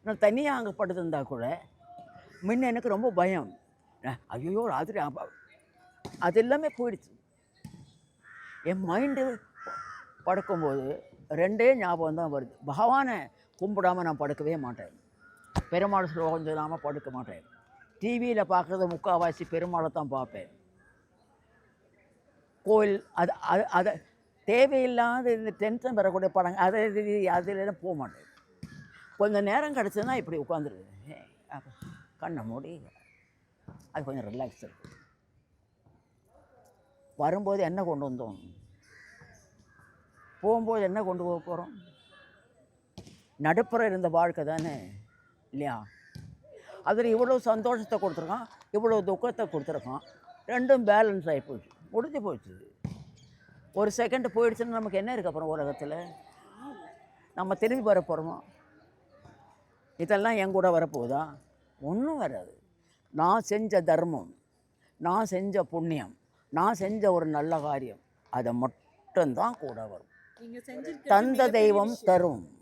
நான் தனியாக அங்கே படுத்திருந்தா கூட முன்ன எனக்கு ரொம்ப பயம். ஐயோ ராத்திரி அது எல்லாமே போயிடுச்சு. என் மைண்டு படுக்கும்போது ரெண்டே ஞாபகம் தான் வருது. பகவானை கும்பிடாமல் நான் படுக்கவே மாட்டேன். பெருமாள் ஸ்லோகம் சொல்லாமல் படுக்க மாட்டேன். டிவியில் பார்க்குறது முக்கால்வாசி பெருமாளை தான் பார்ப்பேன். கோயில் அது அது அதை தேவையில்லாத இந்த டென்ஷன் வரக்கூடிய படங்கள் அதில் போக மாட்டேன். கொஞ்சம் நேரம் கிடச்சதுன்னா இப்படி உட்காந்துருது, கண்ணை மூடி அது கொஞ்சம் ரிலாக்ஸ் இருக்குது. வரும்போது என்ன கொண்டு வந்தோம், போகும்போது என்ன கொண்டு போக போகிறோம்? நடுப்புற இருந்த வாழ்க்கை தானே இல்லையா? அதில் இவ்வளோ சந்தோஷத்தை கொடுத்துருக்கான், இவ்வளோ துக்கத்தை கொடுத்துருக்கான். ரெண்டும் பேலன்ஸ் ஆகி போச்சு, முடிஞ்சு போச்சு. ஒரு செகண்ட் போயிடுச்சுன்னா நமக்கு என்ன இருக்குது அப்புறம் உலகத்தில்? நம்ம திரும்பி வர போகிறோமா? இதெல்லாம் என் கூட வரப்போகுதா? ஒன்றும் வராது. நான் செஞ்ச தர்மம், நான் செஞ்ச புண்ணியம், நான் செஞ்ச ஒரு நல்ல காரியம், அதை மட்டும்தான் கூட வரும். தந்த தெய்வம் தரும்.